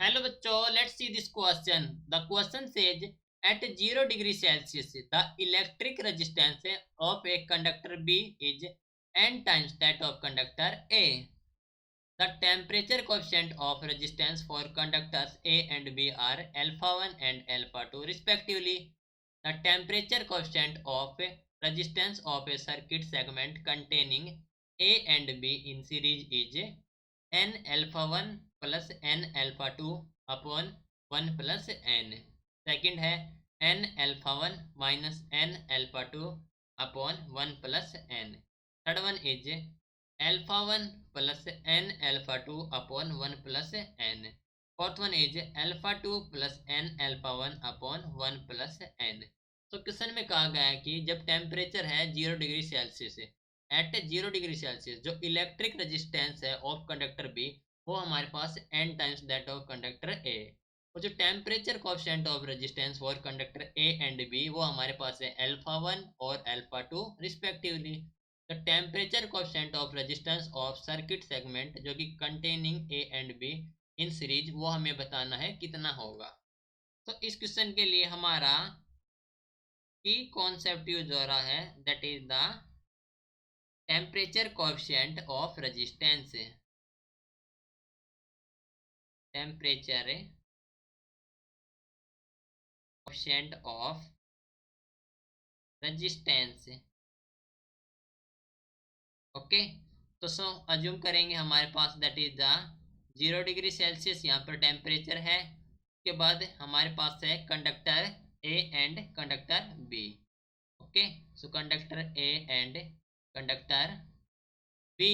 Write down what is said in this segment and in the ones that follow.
Hello bachcho, let's see this question. The question says at 0 degree Celsius, the electric resistance of a conductor B is n times that of conductor A. The temperature coefficient of resistance for conductors A and B are alpha 1 and alpha 2 respectively. The temperature coefficient of resistance of a circuit segment containing A and B in series is n alpha 1 plus n alpha 2 upon 1 plus n. Second है n alpha 1 minus n alpha 2 upon 1 plus n. Third one is alpha 1 plus n alpha 2 upon 1 plus n. Fourth one is alpha 2 plus n alpha 1 upon 1 plus n. तो question में कहा गया है कि जब temperature है 0 degree Celsius at 0 degree Celsius जो electric resistance है ऑफ कंडक्टर बी वो हमारे पास n times that of conductor A. और जो temperature coefficient of resistance for conductor A and B वो हमारे पास है अल्फा 1 और alpha 2 respectively. The temperature coefficient of resistance of circuit segment जो कि containing A and B in series वो हमें बताना है कितना होगा। तो इस क्वेश्चन के लिए हमारा की कॉन्सेप्ट यूज हो रहा है that is the temperature coefficient of resistance. Temperature coefficient of resistance. Okay, तो सो अज्यूम करेंगे हमारे पास that is the 0 degree Celsius यहाँ पर टेम्परेचर है। उसके बाद हमारे पास है conductor A and conductor B. Okay, so conductor A and conductor B.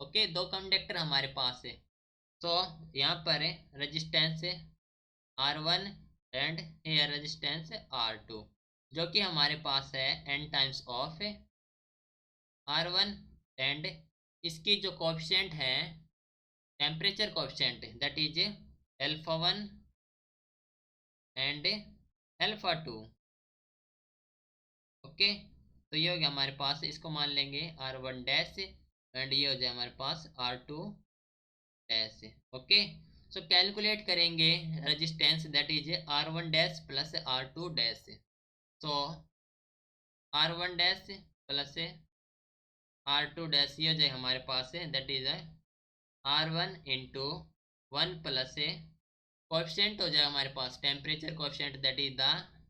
Okay, दो कंडक्टर हमारे पास है। तो यहाँ पर resistance R1 and air resistance R2 जो कि हमारे पास है n times of R1 and इसकी जो कोएफिशिएंट है temperature coefficient that is alpha 1 and alpha 2। Okay, तो ये हो गया हमारे पास, इसको मान लेंगे R1 डैश एंड ये हो जाए हमारे पास R2 dash. Okay, so calculate करेंगे resistance that is R1 dash plus R2 dash. So R1 dash plus R2 dash ये हो जाए हमारे पास that is R1 into 1 plus coefficient हो जाए हमारे पास temperature coefficient that is the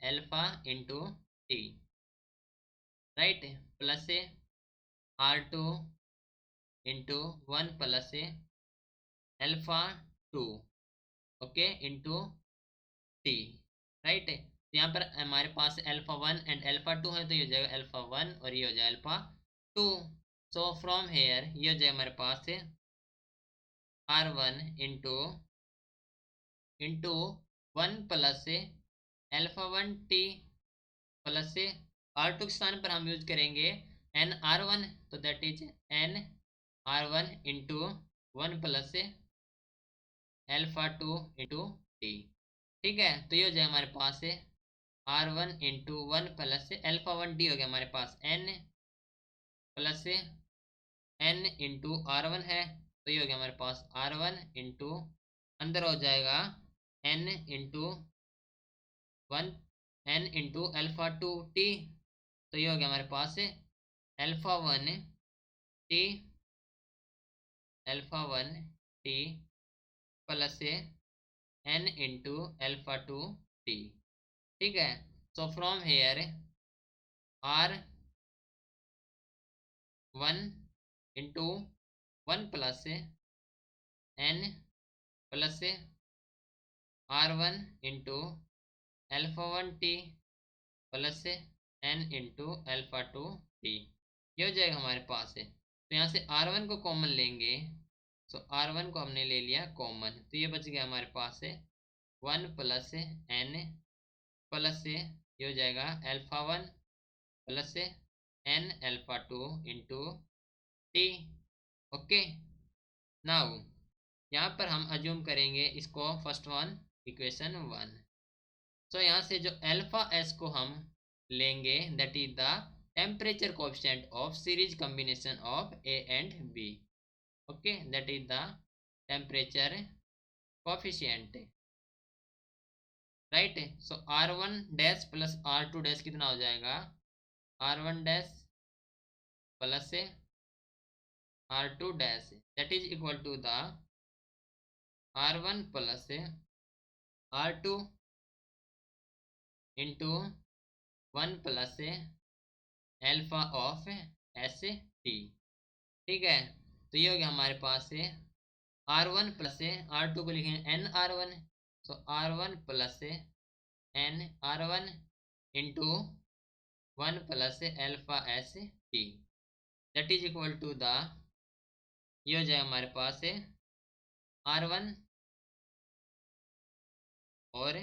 alpha into T, right, plus R2 into 1 plus alpha 2 okay into T, right. तो यहाँ पर हमारे पास अल्फा 1 एंड अल्फा 2 है तो ये हो जाएगा अल्फा 1 और ये हो जाए अल्फा 2। सो फ्रॉम हेयर ये हो जाए हमारे पास R1 into 1 plus alpha 1 T plus R2 के स्थान पर हम यूज करेंगे एन R1 तो that is an R1 into 1 plus alpha 2 into T. ठीक है, तो ये हो जाए हमारे पास R1 into 1 plus alpha 1 T हो गया हमारे पास n plus n into R1 है तो ये हो गया हमारे पास R1 इंटू अंदर हो जाएगा n into 1 n into alpha 2 T तो ये हो गया हमारे पास alpha 1 T alpha 1 T plus n into alpha 2 T. ठीक है, so from here R1 into 1 plus n plus R1 into alpha 1 T plus n into alpha 2 T ये हो जाएगा हमारे पास तो यहाँ से R1 को कॉमन लेंगे। सो R1 को हमने ले लिया कॉमन तो ये बच गया हमारे पास 1 प्लस n प्लस ये हो जाएगा alpha 1 plus n alpha 2 into T. Okay, now यहाँ पर हम अज्यूम करेंगे इसको फर्स्ट वन इक्वेशन 1। सो यहाँ से जो अल्फा एस को हम लेंगे that is the temperature coefficient of series combination of A and B. Okay, that is the temperature coefficient, right. So R1 dash plus R2 dash कितना हो जाएगा, R1 dash plus R2 dash that is equal to the R1 plus R2 into 1 plus alpha of S T, ठीक है। तो ये हो गया हमारे पास से R1 प्लस R2 को लिखेंगे N R1, so R1 plus N R1 into 1 plus alpha S T that is equal to the, ये हो जाएगा हमारे पास R1 और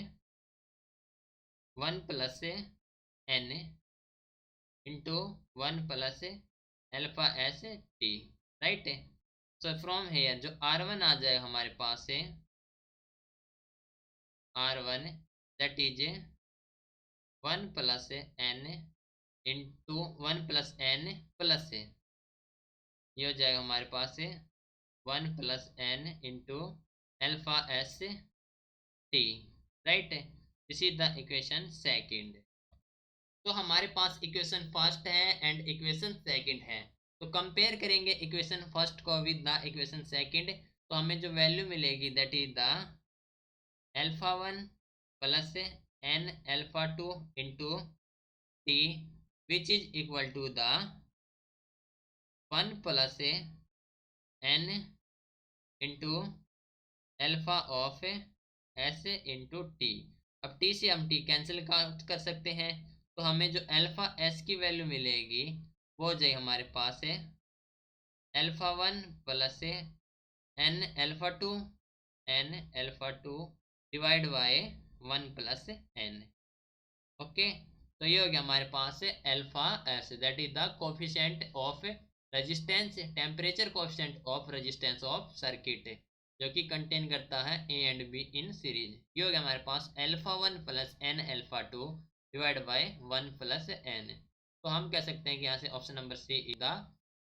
1 plus N into 1 plus alpha S T, right. So from here जो R1 आ जाएगा हमारे पास से R1 that is 1 plus N into 1 plus N plus, ये हो जाएगा हमारे पास 1 plus N into alpha S T, right. This is the equation second. तो हमारे पास इक्वेशन फर्स्ट है एंड इक्वेशन सेकंड है, तो कंपेयर करेंगे इक्वेशन फर्स्ट को विद द इक्वेशन सेकंड। तो हमें जो वैल्यू मिलेगी that is the alpha 1 plus N alpha 2 into T which is equal to the 1 plus N into alpha of S into T. अब T से हम T cancel कर सकते हैं, तो हमें जो एल्फा एस की वैल्यू मिलेगी वो हो जाएगी हमारे पास है alpha 1 plus N alpha two divide by 1 plus N, okay. तो ये हो गया हमारे पास alpha S that is the coefficient of resistance, temperature coefficient of resistance of circuit, जो कि कंटेन करता है A and B in series. ये हो गया हमारे पास alpha 1 plus N alpha 2 divide by 1 plus N. तो हम कह सकते हैं कि यहाँ से option number C is the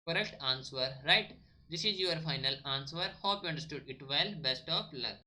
correct answer, right. This is your final answer, hope you understood it well, best of luck.